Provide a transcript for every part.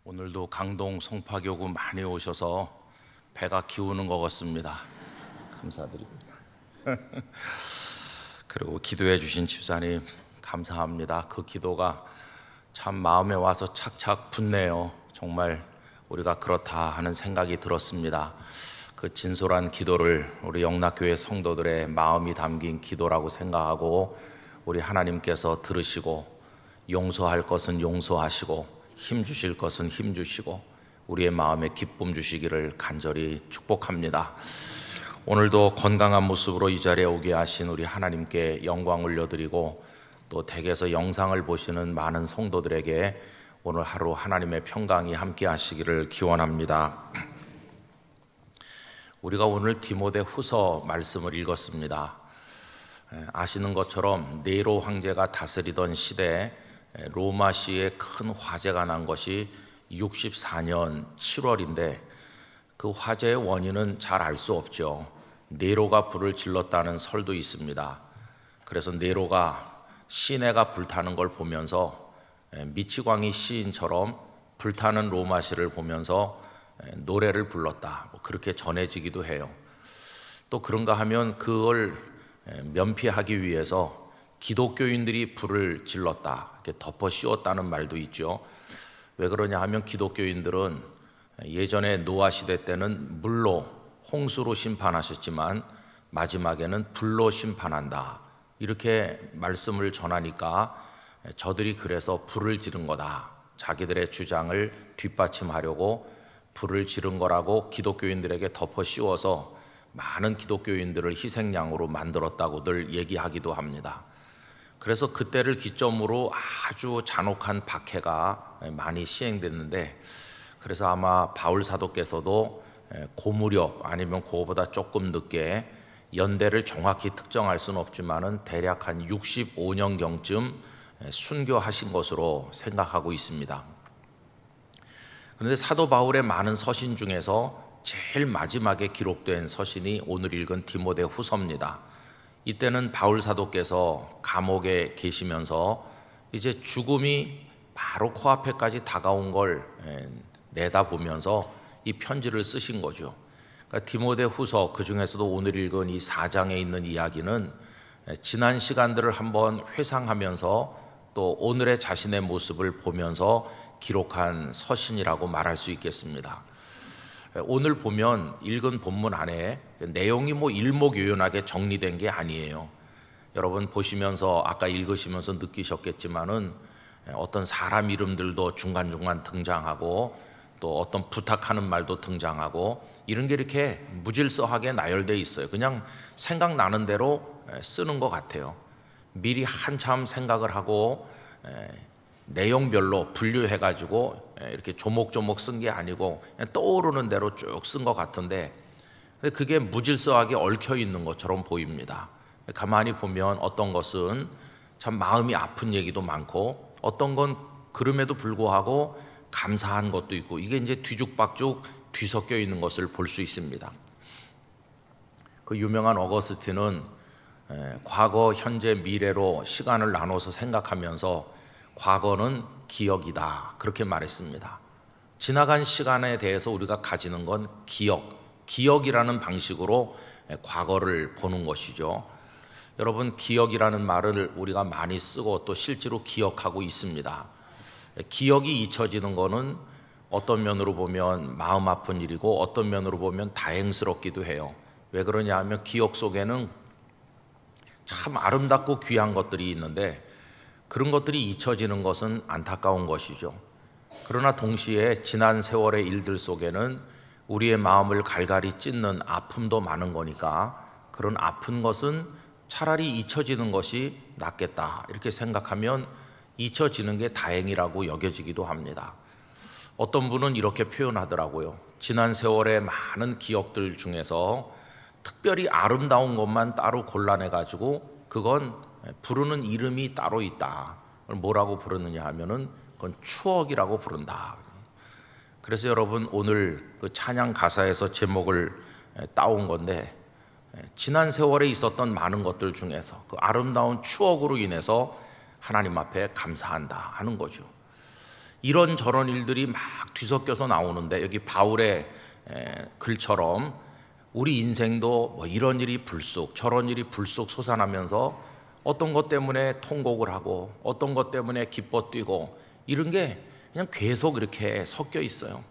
오늘도 강동 송파교구 많이 오셔서 배가 기우는 것 같습니다. 감사드립니다. 그리고 기도해 주신 집사님 감사합니다. 그 기도가 참 마음에 와서 착착 붙네요. 정말 우리가 그렇다 하는 생각이 들었습니다. 그 진솔한 기도를 우리 영락교회 성도들의 마음이 담긴 기도라고 생각하고 우리 하나님께서 들으시고 용서할 것은 용서하시고 힘 주실 것은 힘 주시고 우리의 마음에 기쁨 주시기를 간절히 축복합니다. 오늘도 건강한 모습으로 이 자리에 오게 하신 우리 하나님께 영광 올려드리고 또 댁에서 영상을 보시는 많은 성도들에게 오늘 하루 하나님의 평강이 함께 하시기를 기원합니다. 우리가 오늘 디모데후서 말씀을 읽었습니다. 아시는 것처럼 네로 황제가 다스리던 시대에 로마시에 큰 화재가 난 것이 64년 7월인데 그 화재의 원인은 잘 알 수 없죠. 네로가 불을 질렀다는 설도 있습니다. 그래서 네로가 시내가 불타는 걸 보면서 미치광이 시인처럼 불타는 로마시를 보면서 노래를 불렀다, 그렇게 전해지기도 해요. 또 그런가 하면 그걸 면피하기 위해서 기독교인들이 불을 질렀다, 이렇게 덮어 씌웠다는 말도 있죠. 왜 그러냐 하면 기독교인들은 예전에 노아 시대 때는 물로 홍수로 심판하셨지만 마지막에는 불로 심판한다, 이렇게 말씀을 전하니까 저들이 그래서 불을 지른 거다, 자기들의 주장을 뒷받침하려고 불을 지른 거라고 기독교인들에게 덮어 씌워서 많은 기독교인들을 희생양으로 만들었다고들 얘기하기도 합니다. 그래서 그때를 기점으로 아주 잔혹한 박해가 많이 시행됐는데, 그래서 아마 바울 사도께서도 고무렵 아니면 그거보다 조금 늦게, 연대를 정확히 특정할 수는 없지만은 대략 한 65년경쯤 순교하신 것으로 생각하고 있습니다. 그런데 사도 바울의 많은 서신 중에서 제일 마지막에 기록된 서신이 오늘 읽은 디모데후서입니다. 이때는 바울 사도께서 감옥에 계시면서 이제 죽음이 바로 코앞에까지 다가온 걸 내다보면서 이 편지를 쓰신 거죠. 그러니까 디모데후서, 그 중에서도 오늘 읽은 이 4장에 있는 이야기는 지난 시간들을 한번 회상하면서 또 오늘의 자신의 모습을 보면서 기록한 서신이라고 말할 수 있겠습니다. 오늘 보면 읽은 본문 안에 내용이 일목요연하게 정리된 게 아니에요. 여러분 보시면서 아까 읽으시면서 느끼셨겠지만은 어떤 사람 이름들도 중간중간 등장하고 또 어떤 부탁하는 말도 등장하고 이런 게 이렇게 무질서하게 나열되어 있어요. 그냥 생각나는 대로 쓰는 것 같아요. 미리 한참 생각을 하고 내용별로 분류해가지고 이렇게 조목조목 쓴 게 아니고 그냥 떠오르는 대로 쭉 쓴 것 같은데, 그게 무질서하게 얽혀 있는 것처럼 보입니다. 가만히 보면 어떤 것은 참 마음이 아픈 얘기도 많고 어떤 건 그럼에도 불구하고 감사한 것도 있고, 이게 이제 뒤죽박죽 뒤섞여 있는 것을 볼 수 있습니다. 그 유명한 어거스틴은 과거, 현재, 미래로 시간을 나눠서 생각하면서 과거는 기억이다, 그렇게 말했습니다. 지나간 시간에 대해서 우리가 가지는 건 기억이라는 방식으로 과거를 보는 것이죠. 여러분, 기억이라는 말을 우리가 많이 쓰고 또 실제로 기억하고 있습니다. 기억이 잊혀지는 거는 어떤 면으로 보면 마음 아픈 일이고 어떤 면으로 보면 다행스럽기도 해요. 왜 그러냐 하면 기억 속에는 참 아름답고 귀한 것들이 있는데 그런 것들이 잊혀지는 것은 안타까운 것이죠. 그러나 동시에 지난 세월의 일들 속에는 우리의 마음을 갈갈이 찢는 아픔도 많은 거니까 그런 아픈 것은 차라리 잊혀지는 것이 낫겠다, 이렇게 생각하면 잊혀지는 게 다행이라고 여겨지기도 합니다. 어떤 분은 이렇게 표현하더라고요. 지난 세월의 많은 기억들 중에서 특별히 아름다운 것만 따로 골라내가지고 그건 부르는 이름이 따로 있다. 뭐라고 부르느냐 하면은 그건 추억이라고 부른다. 그래서 여러분, 오늘 그 찬양 가사에서 제목을 따온 건데, 지난 세월에 있었던 많은 것들 중에서 그 아름다운 추억으로 인해서 하나님 앞에 감사한다 하는 거죠. 이런저런 일들이 막 뒤섞여서 나오는데 여기 바울의 글처럼 우리 인생도 뭐 이런 일이 불쑥 저런 일이 불쑥 솟아나면서 어떤 것 때문에 통곡을 하고 어떤 것 때문에 기뻐 뛰고 이런 게 그냥 계속 이렇게 섞여 있어요.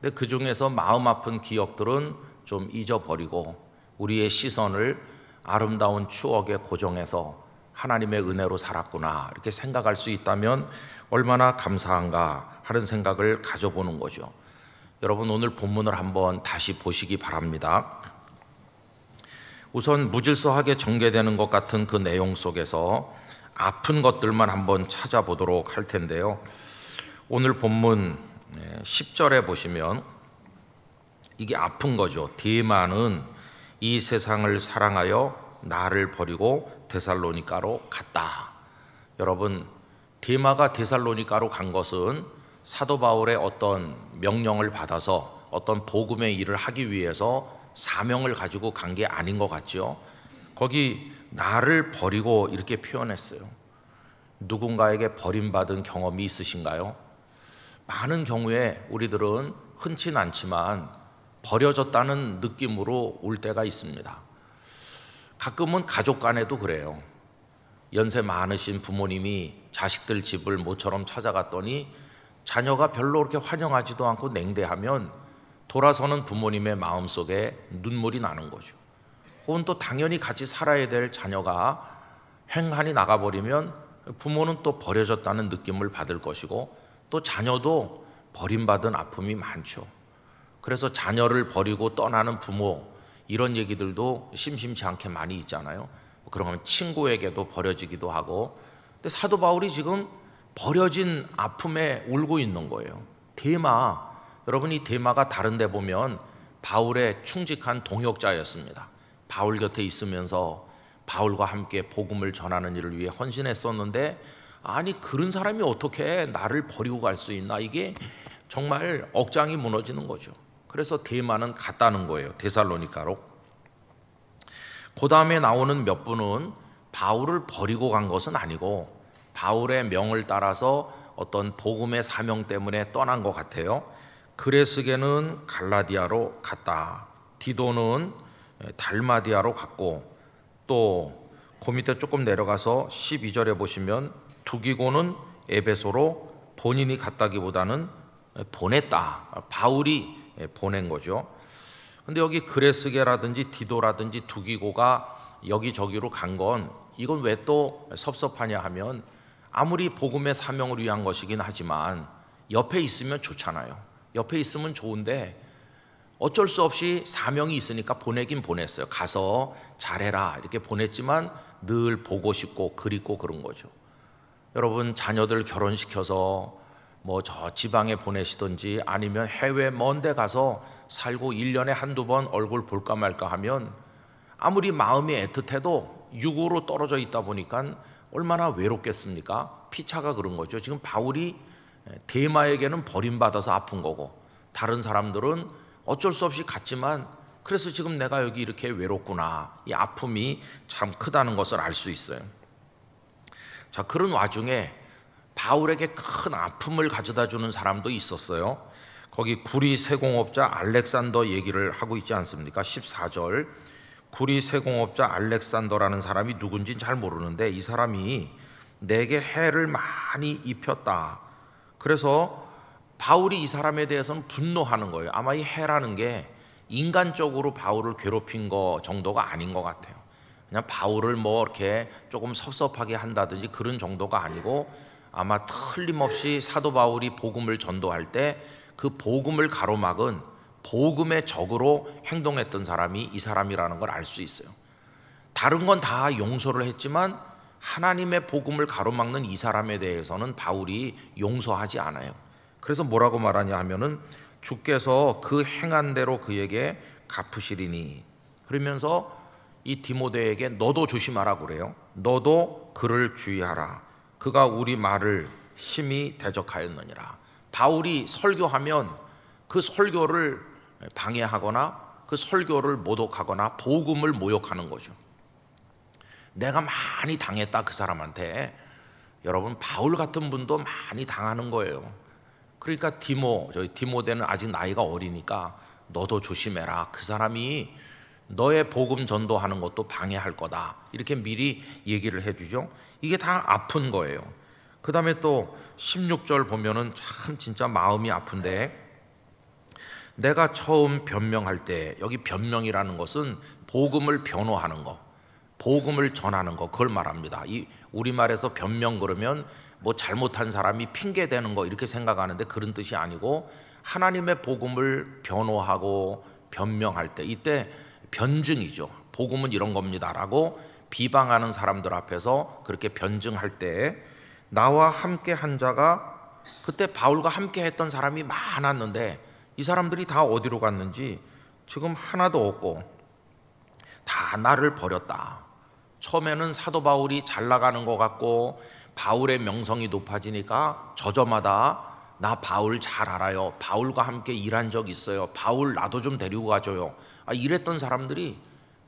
근데 그 중에서 마음 아픈 기억들은 좀 잊어버리고 우리의 시선을 아름다운 추억에 고정해서 하나님의 은혜로 살았구나 이렇게 생각할 수 있다면 얼마나 감사한가 하는 생각을 가져보는 거죠. 여러분 오늘 본문을 한번 다시 보시기 바랍니다. 우선 무질서하게 전개되는 것 같은 그 내용 속에서 아픈 것들만 한번 찾아보도록 할 텐데요. 오늘 본문 10절에 보시면 이게 아픈 거죠. 데마는 이 세상을 사랑하여 나를 버리고 데살로니가로 갔다. 여러분 데마가 데살로니가로 간 것은 사도 바울의 어떤 명령을 받아서 어떤 복음의 일을 하기 위해서 사명을 가지고 간 게 아닌 것 같죠. 거기 나를 버리고 이렇게 표현했어요. 누군가에게 버림받은 경험이 있으신가요? 많은 경우에 우리들은 흔치는 않지만 버려졌다는 느낌으로 올 때가 있습니다. 가끔은 가족 간에도 그래요. 연세 많으신 부모님이 자식들 집을 모처럼 찾아갔더니 자녀가 별로 그렇게 환영하지도 않고 냉대하면 돌아서는 부모님의 마음속에 눈물이 나는 거죠. 혹은 또 당연히 같이 살아야 될 자녀가 횡하니 나가버리면 부모는 또 버려졌다는 느낌을 받을 것이고 또 자녀도 버림받은 아픔이 많죠. 그래서 자녀를 버리고 떠나는 부모 이런 얘기들도 심심치 않게 많이 있잖아요. 그러면 친구에게도 버려지기도 하고. 근데 사도 바울이 지금 버려진 아픔에 울고 있는 거예요. 데마, 여러분 이 데마가 다른 데 보면 바울의 충직한 동역자였습니다. 바울 곁에 있으면서 바울과 함께 복음을 전하는 일을 위해 헌신했었는데 아니 그런 사람이 어떻게 나를 버리고 갈 수 있나, 이게 정말 억장이 무너지는 거죠. 그래서 데마는 갔다는 거예요. 데살로니가로. 그 다음에 나오는 몇 분은 바울을 버리고 간 것은 아니고 바울의 명을 따라서 어떤 복음의 사명 때문에 떠난 것 같아요. 그레스게는 갈라디아로 갔다. 디도는 달마디아로 갔고 또 그 밑에 조금 내려가서 12절에 보시면 두기고는 에베소로 본인이 갔다기보다는 보냈다. 바울이 보낸 거죠. 근데 여기 그레스게라든지 디도라든지 두기고가 여기저기로 간 건 이건 왜 또 섭섭하냐 하면 아무리 복음의 사명을 위한 것이긴 하지만 옆에 있으면 좋잖아요. 옆에 있으면 좋은데 어쩔 수 없이 사명이 있으니까 보내긴 보냈어요. 가서 잘해라 이렇게 보냈지만 늘 보고 싶고 그립고 그런 거죠. 여러분 자녀들 결혼시켜서 뭐 저 지방에 보내시든지 아니면 해외 먼 데 가서 살고 1년에 한두 번 얼굴 볼까 말까 하면 아무리 마음이 애틋해도 육으로 떨어져 있다 보니까 얼마나 외롭겠습니까? 피차가 그런 거죠. 지금 바울이 데마에게는 버림받아서 아픈 거고 다른 사람들은 어쩔 수 없이 갔지만 그래서 지금 내가 여기 이렇게 외롭구나, 이 아픔이 참 크다는 것을 알 수 있어요. 자, 그런 와중에 바울에게 큰 아픔을 가져다 주는 사람도 있었어요. 거기 구리 세공업자 알렉산더 얘기를 하고 있지 않습니까? 14절 구리 세공업자 알렉산더라는 사람이 누군지 잘 모르는데 이 사람이 내게 해를 많이 입혔다. 그래서 바울이 이 사람에 대해서는 분노하는 거예요. 아마 이 해라는 게 인간적으로 바울을 괴롭힌 거 정도가 아닌 것 같아요. 그냥 바울을 뭐 이렇게 조금 섭섭하게 한다든지 그런 정도가 아니고 아마 틀림없이 사도 바울이 복음을 전도할 때 그 복음을 가로막은 복음의 적으로 행동했던 사람이 이 사람이라는 걸 알 수 있어요. 다른 건 다 용서를 했지만 하나님의 복음을 가로막는 이 사람에 대해서는 바울이 용서하지 않아요. 그래서 뭐라고 말하냐 하면은 주께서 그 행한 대로 그에게 갚으시리니, 그러면서 이 디모데에게 너도 조심하라 그래요. 너도 그를 주의하라. 그가 우리 말을 심히 대적하였느니라. 바울이 설교하면 그 설교를 방해하거나 그 설교를 모독하거나 복음을 모욕하는 거죠. 내가 많이 당했다 그 사람한테. 여러분 바울 같은 분도 많이 당하는 거예요. 그러니까 디모데는 아직 나이가 어리니까 너도 조심해라. 그 사람이 너의 복음 전도하는 것도 방해할 거다. 이렇게 미리 얘기를 해주죠. 이게 다 아픈 거예요. 그 다음에 또 16절 보면은 참 진짜 마음이 아픈데, 내가 처음 변명할 때, 여기 변명이라는 것은 복음을 변호하는 거, 복음을 전하는 거, 그걸 말합니다. 이 우리말에서 변명 그러면 뭐 잘못한 사람이 핑계 대는 거 이렇게 생각하는데 그런 뜻이 아니고, 하나님의 복음을 변호하고 변명할 때, 이때 변증이죠. 복음은 이런 겁니다라고 비방하는 사람들 앞에서 그렇게 변증할 때, 나와 함께 한 자가, 그때 바울과 함께 했던 사람이 많았는데 이 사람들이 다 어디로 갔는지 지금 하나도 없고 다 나를 버렸다. 처음에는 사도 바울이 잘 나가는 것 같고 바울의 명성이 높아지니까 저저마다 나 바울 잘 알아요, 바울과 함께 일한 적 있어요, 바울 나도 좀 데리고 가줘요, 이랬던 사람들이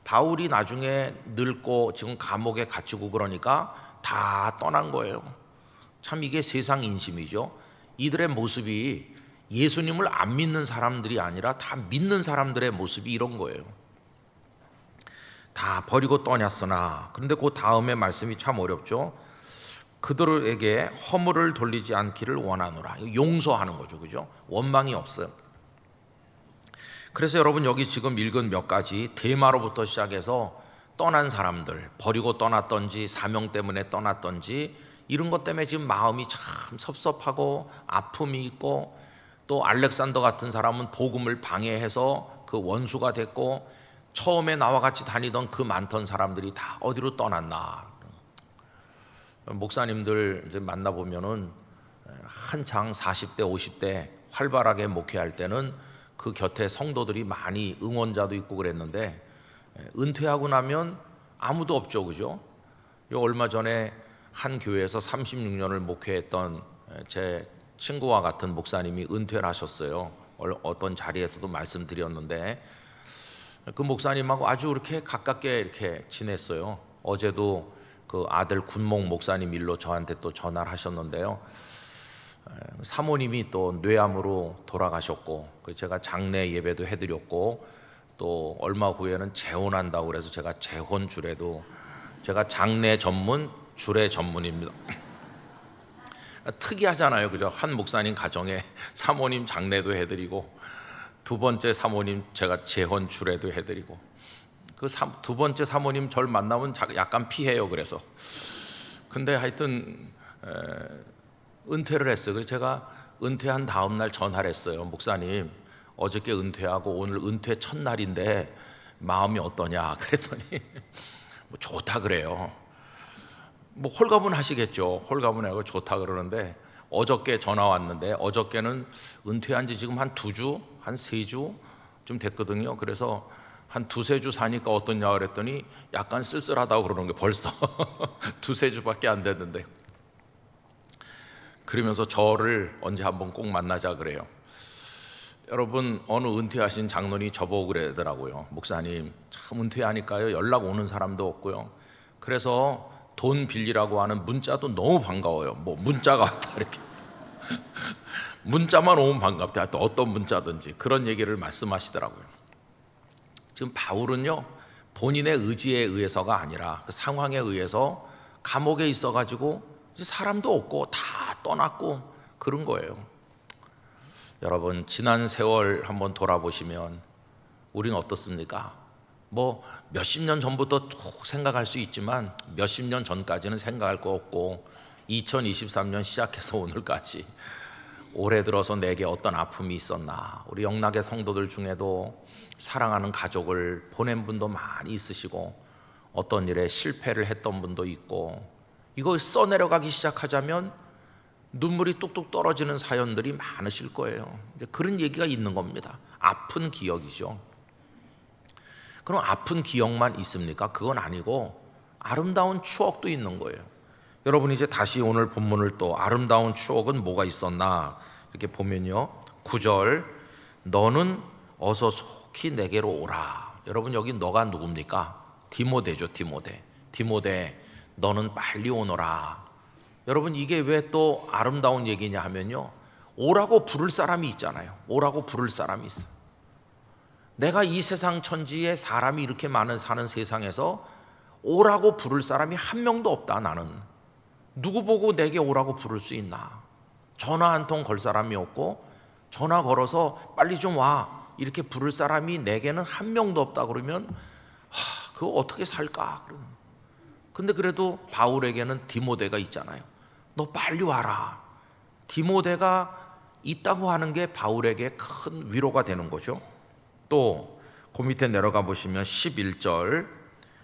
바울이 나중에 늙고 지금 감옥에 갇히고 그러니까 다 떠난 거예요. 참 이게 세상 인심이죠. 이들의 모습이 예수님을 안 믿는 사람들이 아니라 다 믿는 사람들의 모습이 이런 거예요. 다 버리고 떠났으나, 그런데 그 다음에 말씀이 참 어렵죠. 그들에게 허물을 돌리지 않기를 원하노라. 용서하는 거죠, 그죠? 원망이 없어요. 그래서 여러분 여기 지금 읽은 몇 가지, 데마로부터 시작해서 떠난 사람들, 버리고 떠났던지 사명 때문에 떠났던지 이런 것 때문에 지금 마음이 참 섭섭하고 아픔이 있고, 또 알렉산더 같은 사람은 복음을 방해해서 그 원수가 됐고, 처음에 나와 같이 다니던 그 많던 사람들이 다 어디로 떠났나. 목사님들 이제 만나보면은 한창 40대 50대 활발하게 목회할 때는 그 곁에 성도들이 많이 응원자도 있고 그랬는데, 은퇴하고 나면 아무도 없죠, 그죠? 얼마 전에 한 교회에서 36년을 목회했던 제 친구와 같은 목사님이 은퇴를 하셨어요. 어떤 자리에서도 말씀드렸는데, 그 목사님하고 아주 이렇게 가깝게 이렇게 지냈어요. 어제도 그 아들 군목 목사님 일로 저한테 또 전화를 하셨는데요. 사모님이 또 뇌암으로 돌아가셨고, 제가 장례 예배도 해드렸고, 또 얼마 후에는 재혼한다고 그래서 제가 재혼 주례도, 제가 장례 전문 주례 전문입니다. 특이하잖아요, 그죠? 한 목사님 가정에 사모님 장례도 해드리고, 두 번째 사모님 제가 재혼 주례도 해드리고, 그 두 번째 사모님 절 만나면 약간 피해요. 그래서 근데 하여튼 은퇴를 했어요. 그래서 제가 은퇴한 다음 날 전화를 했어요. 목사님, 어저께 은퇴하고 오늘 은퇴 첫날인데 마음이 어떠냐 그랬더니 뭐 좋다 그래요. 뭐 홀가분하시겠죠. 홀가분하고 좋다 그러는데, 어저께 전화 왔는데, 어저께는 은퇴한 지 지금 한 2주, 한 3주 좀 됐거든요. 그래서 한 2-3주 사니까 어떠냐 그랬더니 약간 쓸쓸하다고 그러는 게 벌써 2-3주밖에 안 됐는데, 그러면서 저를 언제 한번 꼭 만나자 그래요. 여러분, 어느 은퇴하신 장로님이 저보고 그러더라고요. 목사님, 참 은퇴하니까요 연락 오는 사람도 없고요, 그래서 돈 빌리라고 하는 문자도 너무 반가워요. 뭐 문자가 왔다 이렇게 문자만 오면 반갑다, 또 어떤 문자든지 그런 얘기를 말씀하시더라고요. 지금 바울은요 본인의 의지에 의해서가 아니라 그 상황에 의해서 감옥에 있어가지고 이제 사람도 없고 다 떠났고 그런 거예요. 여러분, 지난 세월 한번 돌아보시면 우리는 어떻습니까? 뭐 몇십 년 전부터 쭉 생각할 수 있지만 몇십 년 전까지는 생각할 거 없고, 2023년 시작해서 오늘까지 올해 들어서 내게 어떤 아픔이 있었나. 우리 영락의 성도들 중에도 사랑하는 가족을 보낸 분도 많이 있으시고, 어떤 일에 실패를 했던 분도 있고, 이걸 써내려가기 시작하자면 눈물이 뚝뚝 떨어지는 사연들이 많으실 거예요. 이제 그런 얘기가 있는 겁니다. 아픈 기억이죠. 그럼 아픈 기억만 있습니까? 그건 아니고 아름다운 추억도 있는 거예요. 여러분, 이제 다시 오늘 본문을 또 아름다운 추억은 뭐가 있었나 이렇게 보면요, 9절, 너는 어서 속히 내게로 오라. 여러분, 여기 너가 누굽니까? 디모데죠. 디모데, 너는 빨리 오너라. 여러분, 이게 왜 또 아름다운 얘기냐 하면요, 오라고 부를 사람이 있잖아요. 오라고 부를 사람이 있어. 내가 이 세상 천지에 사람이 이렇게 많은 사는 세상에서 오라고 부를 사람이 한 명도 없다. 나는 누구 보고 내게 오라고 부를 수 있나? 전화 한 통 걸 사람이 없고 전화 걸어서 빨리 좀 와 이렇게 부를 사람이 내게는 한 명도 없다. 그러면 그거 어떻게 살까? 근데 그래도 바울에게는 디모데가 있잖아요. 너 빨리 와라. 디모데가 있다고 하는 게 바울에게 큰 위로가 되는 거죠. 또 그 밑에 내려가 보시면 11절,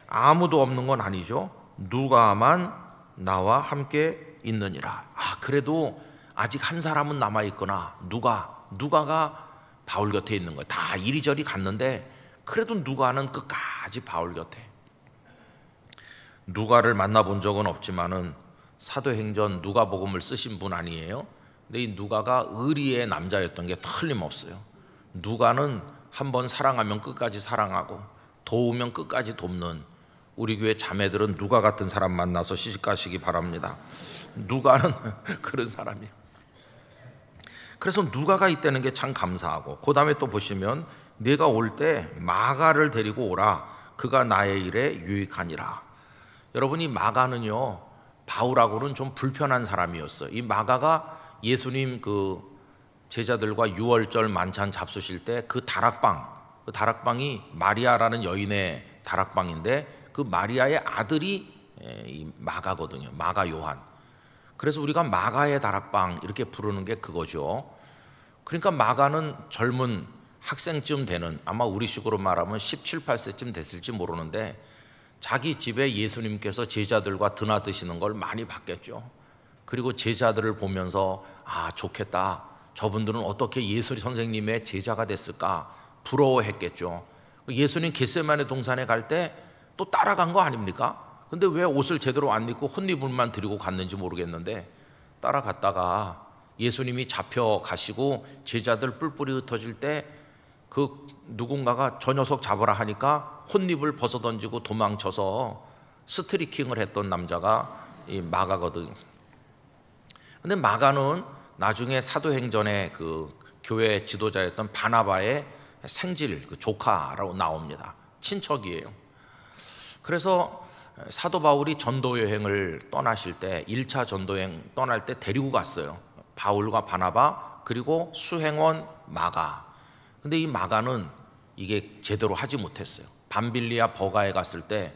아무도 없는 건 아니죠. 누가만 나와 함께 있느니라. 그래도 아직 한 사람은 남아 있거나 누가가 바울 곁에 있는 거예요. 다 이리저리 갔는데 그래도 누가는 끝까지 바울 곁에. 누가를 만나본 적은 없지만은 사도행전 누가복음을 쓰신 분 아니에요? 근데 이 누가가 의리의 남자였던 게 틀림없어요. 누가는 한번 사랑하면 끝까지 사랑하고 도우면 끝까지 돕는, 우리 교회 자매들은 누가 같은 사람 만나서 시집가시기 바랍니다. 누가는 그런 사람이에요. 그래서 누가가 있다는 게 참 감사하고, 그 다음에 또 보시면 네가 올 때 마가를 데리고 오라. 그가 나의 일에 유익하니라. 여러분이 마가는요, 바울하고는 좀 불편한 사람이었어요. 이 마가가 예수님 그 제자들과 유월절 만찬 잡수실 때 그 다락방이 마리아라는 여인의 다락방인데 그 마리아의 아들이 이 마가거든요. 마가 요한. 그래서 우리가 마가의 다락방 이렇게 부르는 게 그거죠. 그러니까 마가는 젊은 학생쯤 되는, 아마 우리식으로 말하면 17, 18세쯤 됐을지 모르는데 자기 집에 예수님께서 제자들과 드나드시는 걸 많이 봤겠죠. 그리고 제자들을 보면서 좋겠다. 저분들은 어떻게 예수 선생님의 제자가 됐을까 부러워했겠죠. 예수님 겟세마네 동산에 갈 때 또 따라간 거 아닙니까? 근데 왜 옷을 제대로 안 입고 혼입을만 들이고 갔는지 모르겠는데 따라갔다가 예수님이 잡혀가시고 제자들 뿔뿔이 흩어질 때 그 누군가가 저 녀석 잡으라 하니까 혼입을 벗어던지고 도망쳐서 스트리킹을 했던 남자가 이 마가거든. 근데 마가는 나중에 사도행전의 그 교회 지도자였던 바나바의 생질, 그 조카라고 나옵니다. 친척이에요. 그래서 사도 바울이 전도 여행을 떠나실 때 1차 전도 여행 떠날 때 데리고 갔어요. 바울과 바나바 그리고 수행원 마가. 근데 이 마가는 이게 제대로 하지 못했어요. 밤빌리아 버가에 갔을 때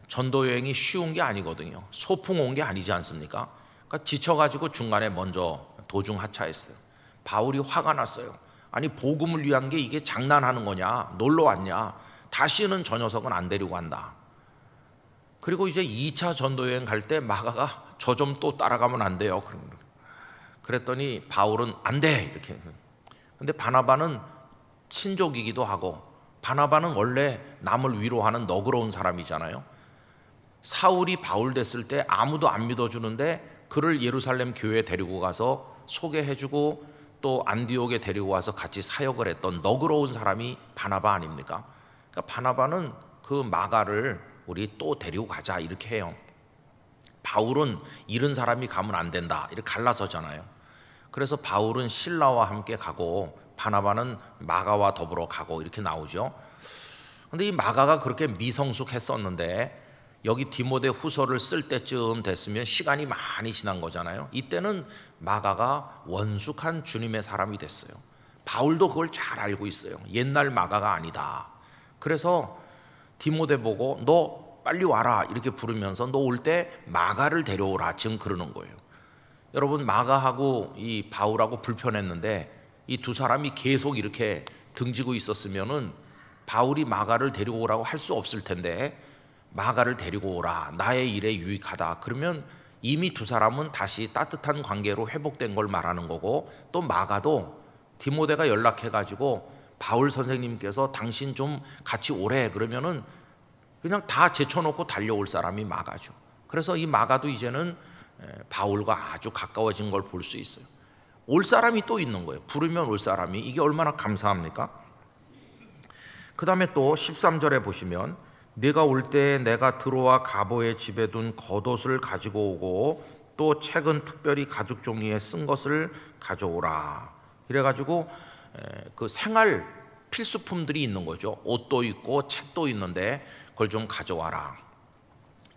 전도 여행이 쉬운 게 아니거든요. 소풍 온 게 아니지 않습니까? 그러니까 지쳐가지고 중간에 먼저 도중 하차했어요. 바울이 화가 났어요. 아니 복음을 위한 게 이게 장난하는 거냐? 놀러 왔냐? 다시는 저 녀석은 안 데리고 간다. 그리고 이제 2차 전도 여행 갈 때 마가가 저 좀 또 따라가면 안 돼요. 그랬더니 바울은 안 돼 이렇게. 근데 바나바는 친족이기도 하고, 바나바는 원래 남을 위로하는 너그러운 사람이잖아요. 사울이 바울 됐을 때 아무도 안 믿어주는데 그를 예루살렘 교회에 데리고 가서 소개해주고 또 안디옥에 데리고 와서 같이 사역을 했던 너그러운 사람이 바나바 아닙니까? 그러니까 바나바는 그 마가를 우리 또 데리고 가자 이렇게 해요. 바울은 이런 사람이 가면 안 된다 이렇게 갈라서잖아요. 그래서 바울은 실라와 함께 가고 바나바는 마가와 더불어 가고 이렇게 나오죠. 근데 이 마가가 그렇게 미성숙했었는데 여기 디모데 후서를 쓸 때쯤 됐으면 시간이 많이 지난 거잖아요. 이때는 마가가 원숙한 주님의 사람이 됐어요. 바울도 그걸 잘 알고 있어요. 옛날 마가가 아니다. 그래서 디모데 보고 너 빨리 와라 이렇게 부르면서 너 올 때 마가를 데려오라 지금 그러는 거예요. 여러분 마가하고 이 바울하고 불편했는데 이 두 사람이 계속 이렇게 등지고 있었으면은 바울이 마가를 데리고 오라고 할 수 없을 텐데 마가를 데리고 오라 나의 일에 유익하다 그러면 이미 두 사람은 다시 따뜻한 관계로 회복된 걸 말하는 거고, 또 마가도 디모데가 연락해가지고 바울 선생님께서 당신 좀 같이 오래 그러면은 그냥 다 제쳐놓고 달려올 사람이 마가죠. 그래서 이 마가도 이제는 바울과 아주 가까워진 걸 볼 수 있어요. 올 사람이 또 있는 거예요. 부르면 올 사람이. 이게 얼마나 감사합니까? 그 다음에 또 13절에 보시면 네가 올 때 내가 드로아 가보의 집에 둔 겉옷을 가지고 오고 또 책은 특별히 가죽 종이에 쓴 것을 가져오라. 이래가지고 그 생활 필수품들이 있는 거죠. 옷도 있고 책도 있는데 그걸 좀 가져와라.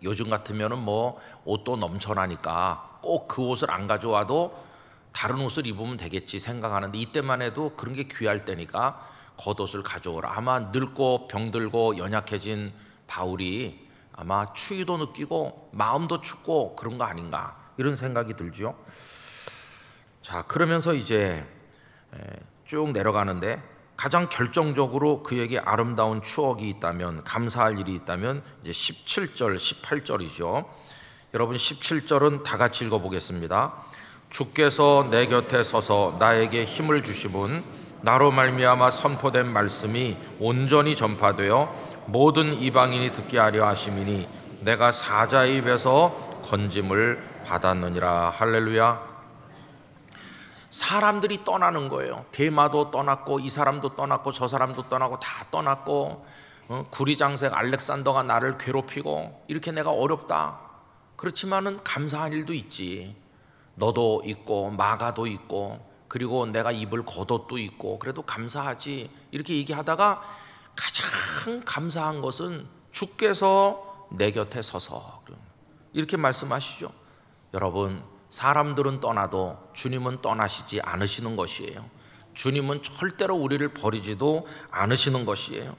요즘 같으면은 뭐 옷도 넘쳐나니까 꼭 그 옷을 안 가져와도 다른 옷을 입으면 되겠지 생각하는데, 이때만 해도 그런 게 귀할 때니까 겉옷을 가져오라. 아마 늙고 병들고 연약해진 바울이 아마 추위도 느끼고 마음도 춥고 그런 거 아닌가, 이런 생각이 들죠. 자, 그러면서 이제 쭉 내려가는데 가장 결정적으로 그에게 아름다운 추억이 있다면, 감사할 일이 있다면 이제 17절, 18절이죠. 여러분 17절은 다 같이 읽어보겠습니다. 주께서 내 곁에 서서 나에게 힘을 주시분 나로 말미암아 선포된 말씀이 온전히 전파되어 모든 이방인이 듣게 하려 하심이니 내가 사자의 입에서 건짐을 받았느니라. 할렐루야. 사람들이 떠나는 거예요. 데마도 떠났고 이 사람도 떠났고 저 사람도 떠나고 다 떠났고, 구리장색 알렉산더가 나를 괴롭히고 이렇게 내가 어렵다. 그렇지만은 감사한 일도 있지. 너도 있고 마가도 있고 그리고 내가 입을 겉옷도 있고 그래도 감사하지. 이렇게 얘기하다가 가장 감사한 것은 주께서 내 곁에 서서, 이렇게 말씀하시죠. 여러분, 사람들은 떠나도 주님은 떠나시지 않으시는 것이에요. 주님은 절대로 우리를 버리지도 않으시는 것이에요.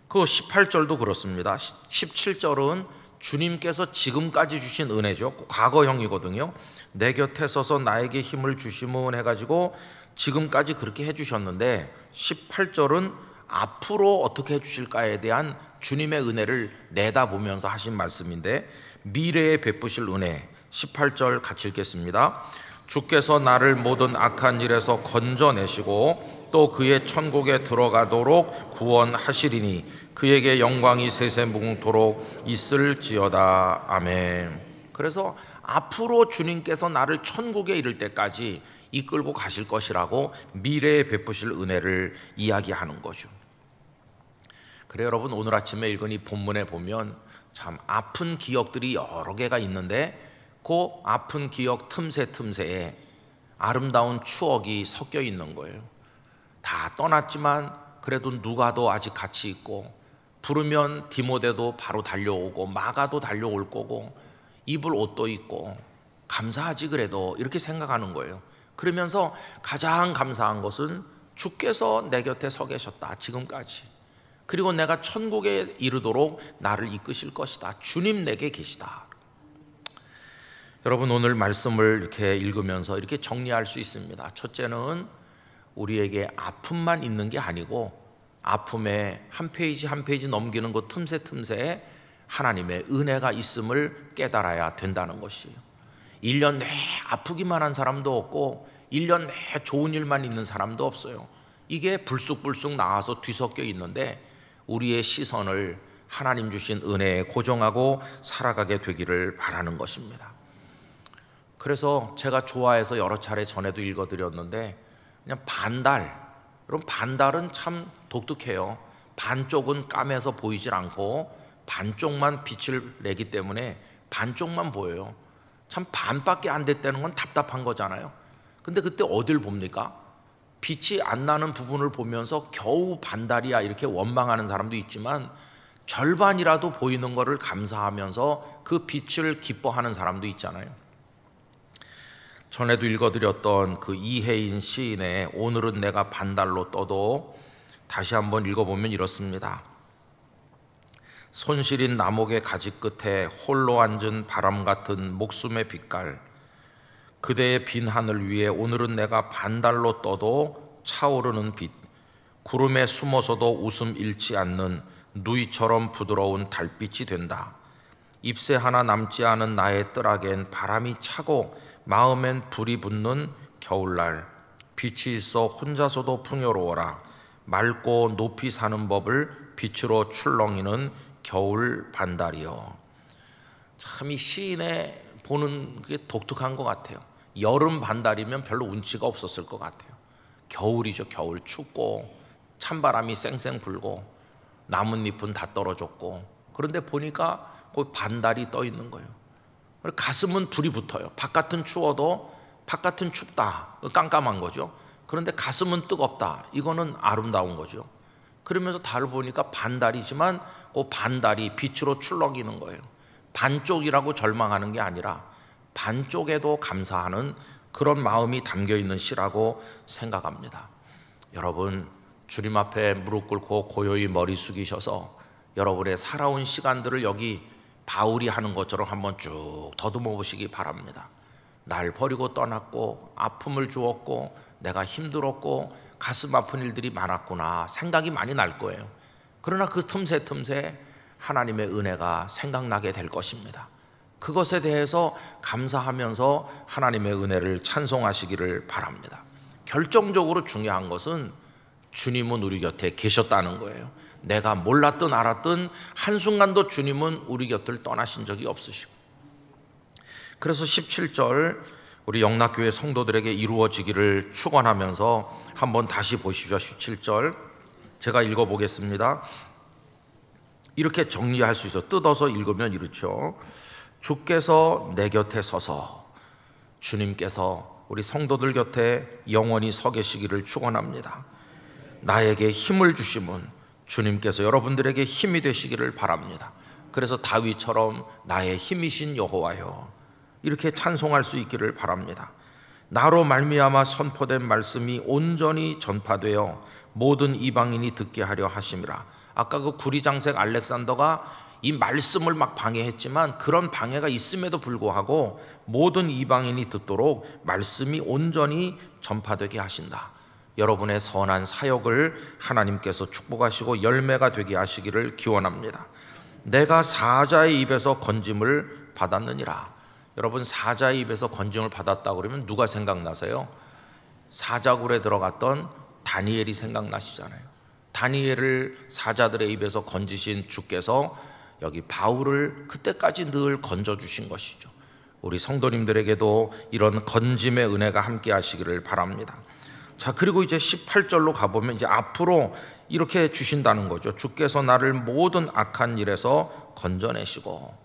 그 18절도 그렇습니다. 17절은 주님께서 지금까지 주신 은혜죠. 과거형이거든요. 내 곁에 서서 나에게 힘을 주시면 해가지고 지금까지 그렇게 해주셨는데, 18절은 앞으로 어떻게 해주실까에 대한 주님의 은혜를 내다보면서 하신 말씀인데, 미래에 베푸실 은혜, 18절 같이 읽겠습니다. 주께서 나를 모든 악한 일에서 건져내시고 또 그의 천국에 들어가도록 구원하시리니 그에게 영광이 세세무궁토록 있을지어다. 아멘. 그래서 앞으로 주님께서 나를 천국에 이를 때까지 이끌고 가실 것이라고 미래에 베푸실 은혜를 이야기하는 거죠. 그래, 여러분, 오늘 아침에 읽은 이 본문에 보면 참 아픈 기억들이 여러 개가 있는데 그 아픈 기억 틈새에 아름다운 추억이 섞여 있는 거예요. 다 떠났지만 그래도 누가도 아직 같이 있고, 부르면 디모데도 바로 달려오고 마가도 달려올 거고 입을 옷도 있고 감사하지 그래도, 이렇게 생각하는 거예요. 그러면서 가장 감사한 것은 주께서 내 곁에 서 계셨다 지금까지. 그리고 내가 천국에 이르도록 나를 이끄실 것이다. 주님 내게 계시다. 여러분, 오늘 말씀을 이렇게 읽으면서 이렇게 정리할 수 있습니다. 첫째는 우리에게 아픔만 있는 게 아니고 아픔에 한 페이지 한 페이지 넘기는 그 틈새에 하나님의 은혜가 있음을 깨달아야 된다는 것이에요. 1년 내내 아프기만 한 사람도 없고 1년 내내 좋은 일만 있는 사람도 없어요. 이게 불쑥불쑥 나와서 뒤섞여 있는데 우리의 시선을 하나님 주신 은혜에 고정하고 살아가게 되기를 바라는 것입니다. 그래서 제가 좋아해서 여러 차례 전에도 읽어드렸는데, 그냥 반달, 여러분, 반달은 참 독특해요. 반쪽은 까매서 보이질 않고 반쪽만 빛을 내기 때문에 반쪽만 보여요. 참 반밖에 안 됐다는 건 답답한 거잖아요. 근데 그때 어딜 봅니까? 빛이 안 나는 부분을 보면서 겨우 반달이야 이렇게 원망하는 사람도 있지만, 절반이라도 보이는 것을 감사하면서 그 빛을 기뻐하는 사람도 있잖아요. 전에도 읽어드렸던 그 이혜인 시인의 오늘은 내가 반달로 떠도 다시 한번 읽어보면 이렇습니다. 손시린 나목의 가지 끝에 홀로 앉은 바람 같은 목숨의 빛깔, 그대의 빈 하늘 위에 오늘은 내가 반달로 떠도 차오르는 빛, 구름에 숨어서도 웃음 잃지 않는 누이처럼 부드러운 달빛이 된다. 잎새 하나 남지 않은 나의 뜰악엔 바람이 차고 마음엔 불이 붙는 겨울날, 빛이 있어 혼자서도 풍요로워라. 맑고 높이 사는 법을 빛으로 출렁이는 겨울 반달이요. 참 이 시인의 보는 게 독특한 것 같아요. 여름 반달이면 별로 운치가 없었을 것 같아요. 겨울이죠. 겨울, 춥고 찬바람이 쌩쌩 불고 나뭇잎은 다 떨어졌고, 그런데 보니까 그 반달이 떠 있는 거예요. 가슴은 불이 붙어요. 바깥은 추워도 바깥은 춥다, 깜깜한 거죠. 그런데 가슴은 뜨겁다, 이거는 아름다운 거죠. 그러면서 달을 보니까 반달이지만 그 반달이 빛으로 출렁이는 거예요. 반쪽이라고 절망하는 게 아니라 반쪽에도 감사하는 그런 마음이 담겨 있는 시라고 생각합니다. 여러분, 주님 앞에 무릎 꿇고 고요히 머리 숙이셔서 여러분의 살아온 시간들을 여기 바울이 하는 것처럼 한번 쭉 더듬어 보시기 바랍니다. 날 버리고 떠났고 아픔을 주었고 내가 힘들었고 가슴 아픈 일들이 많았구나 생각이 많이 날 거예요. 그러나 그 틈새 하나님의 은혜가 생각나게 될 것입니다. 그것에 대해서 감사하면서 하나님의 은혜를 찬송하시기를 바랍니다. 결정적으로 중요한 것은 주님은 우리 곁에 계셨다는 거예요. 내가 몰랐든 알았든 한순간도 주님은 우리 곁을 떠나신 적이 없으시고, 그래서 17절 우리 영락교회 성도들에게 이루어지기를 축원하면서 한번 다시 보십시오. 17절 제가 읽어보겠습니다. 이렇게 정리할 수 있어. 뜯어서 읽으면 이렇죠. 주께서 내 곁에 서서, 주님께서 우리 성도들 곁에 영원히 서 계시기를 축원합니다. 나에게 힘을 주심은 주님께서 여러분들에게 힘이 되시기를 바랍니다. 그래서 다윗처럼 나의 힘이신 여호와여, 이렇게 찬송할 수 있기를 바랍니다. 나로 말미암아 선포된 말씀이 온전히 전파되어 모든 이방인이 듣게 하려 하심이라. 아까 그 구리장색 알렉산더가 이 말씀을 막 방해했지만 그런 방해가 있음에도 불구하고 모든 이방인이 듣도록 말씀이 온전히 전파되게 하신다. 여러분의 선한 사역을 하나님께서 축복하시고 열매가 되게 하시기를 기원합니다. 내가 사자의 입에서 건짐을 받았느니라. 여러분, 사자의 입에서 건짐을 받았다 그러면 누가 생각나세요? 사자굴에 들어갔던 다니엘이 생각나시잖아요. 다니엘을 사자들의 입에서 건지신 주께서 여기 바울을 그때까지 늘 건져주신 것이죠. 우리 성도님들에게도 이런 건짐의 은혜가 함께 하시기를 바랍니다. 자, 그리고 이제 18절로 가보면 이제 앞으로 이렇게 주신다는 거죠. 주께서 나를 모든 악한 일에서 건져내시고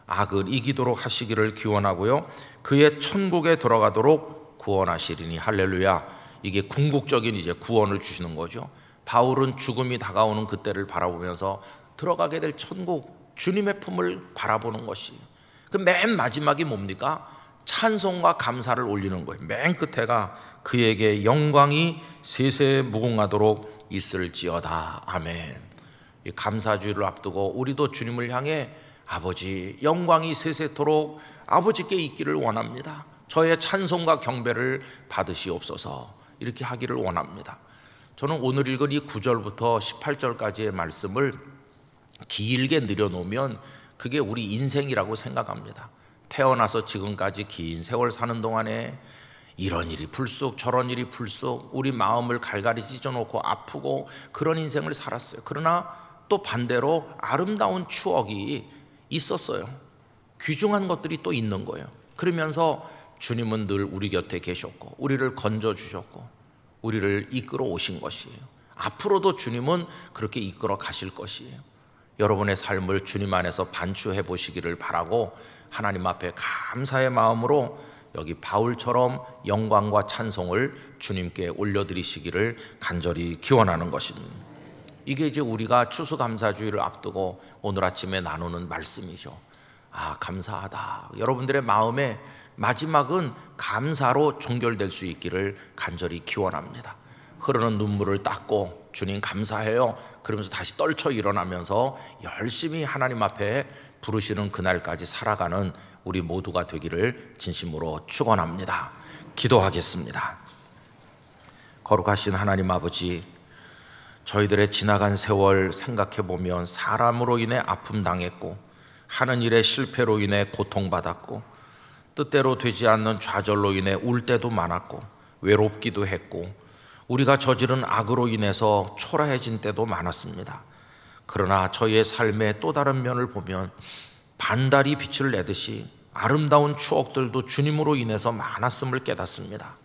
악을 이기도록 하시기를 기원하고요, 그의 천국에 들어가도록 구원하시리니. 할렐루야. 이게 궁극적인 이제 구원을 주시는 거죠. 바울은 죽음이 다가오는 그때를 바라보면서 들어가게 될 천국, 주님의 품을 바라보는 것이, 그 맨 마지막이 뭡니까? 찬송과 감사를 올리는 거예요. 맨 끝에가 그에게 영광이 세세 무궁하도록 있을지어다. 아멘. 이 감사주의를 앞두고 우리도 주님을 향해 아버지, 영광이 세세토록 아버지께 있기를 원합니다. 저의 찬송과 경배를 받으시옵소서. 이렇게 하기를 원합니다. 저는 오늘 읽은 이 9절부터 18절까지의 말씀을 길게 늘여놓으면 그게 우리 인생이라고 생각합니다. 태어나서 지금까지 긴 세월 사는 동안에 이런 일이 불쑥 저런 일이 불쑥 우리 마음을 갈갈이 찢어놓고 아프고 그런 인생을 살았어요. 그러나 또 반대로 아름다운 추억이 있었어요. 귀중한 것들이 또 있는 거예요. 그러면서 주님은 늘 우리 곁에 계셨고 우리를 건져주셨고 우리를 이끌어 오신 것이에요. 앞으로도 주님은 그렇게 이끌어 가실 것이에요. 여러분의 삶을 주님 안에서 반추해 보시기를 바라고 하나님 앞에 감사의 마음으로 여기 바울처럼 영광과 찬송을 주님께 올려드리시기를 간절히 기원하는 것입니다. 이게 이제 우리가 추수감사주의를 앞두고 오늘 아침에 나누는 말씀이죠. 아, 감사하다. 여러분들의 마음에 마지막은 감사로 종결될 수 있기를 간절히 기원합니다. 흐르는 눈물을 닦고 주님 감사해요 그러면서 다시 떨쳐 일어나면서 열심히 하나님 앞에 부르시는 그날까지 살아가는 우리 모두가 되기를 진심으로 축원합니다. 기도하겠습니다. 거룩하신 하나님 아버지, 저희들의 지나간 세월 생각해 보면 사람으로 인해 아픔 당했고 하는 일의 실패로 인해 고통받았고 뜻대로 되지 않는 좌절로 인해 울 때도 많았고 외롭기도 했고 우리가 저지른 악으로 인해서 초라해진 때도 많았습니다. 그러나 저희의 삶의 또 다른 면을 보면 반달이 빛을 내듯이 아름다운 추억들도 주님으로 인해서 많았음을 깨닫습니다.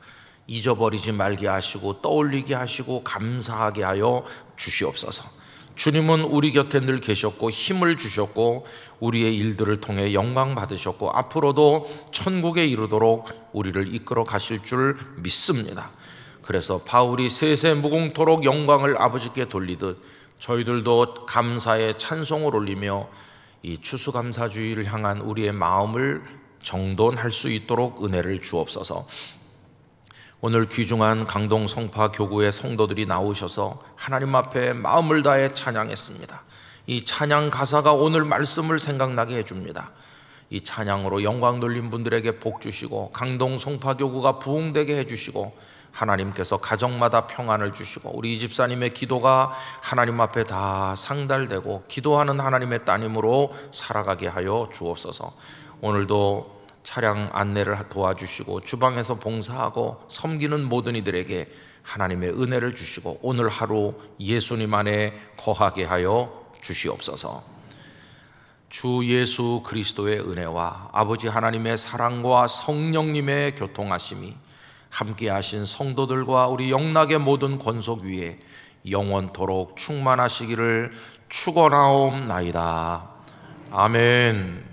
잊어버리지 말게 하시고 떠올리게 하시고 감사하게 하여 주시옵소서. 주님은 우리 곁에 늘 계셨고 힘을 주셨고 우리의 일들을 통해 영광 받으셨고 앞으로도 천국에 이르도록 우리를 이끌어 가실 줄 믿습니다. 그래서 바울이 세세 무궁토록 영광을 아버지께 돌리듯 저희들도 감사의 찬송을 올리며 이 추수감사주의를 향한 우리의 마음을 정돈할 수 있도록 은혜를 주옵소서. 오늘 귀중한 강동 성파 교구의 성도들이 나오셔서 하나님 앞에 마음을 다해 찬양했습니다. 이 찬양 가사가 오늘 말씀을 생각나게 해줍니다. 이 찬양으로 영광 돌린 분들에게 복 주시고 강동 성파 교구가 부흥되게 해주시고 하나님께서 가정마다 평안을 주시고 우리 이 집사님의 기도가 하나님 앞에 다 상달되고 기도하는 하나님의 따님으로 살아가게 하여 주옵소서. 오늘도 차량 안내를 도와주시고 주방에서 봉사하고 섬기는 모든 이들에게 하나님의 은혜를 주시고 오늘 하루 예수님 안에 거하게 하여 주시옵소서. 주 예수 그리스도의 은혜와 아버지 하나님의 사랑과 성령님의 교통하심이 함께 하신 성도들과 우리 영락의 모든 권속 위에 영원토록 충만하시기를 축원하옵나이다. 아멘.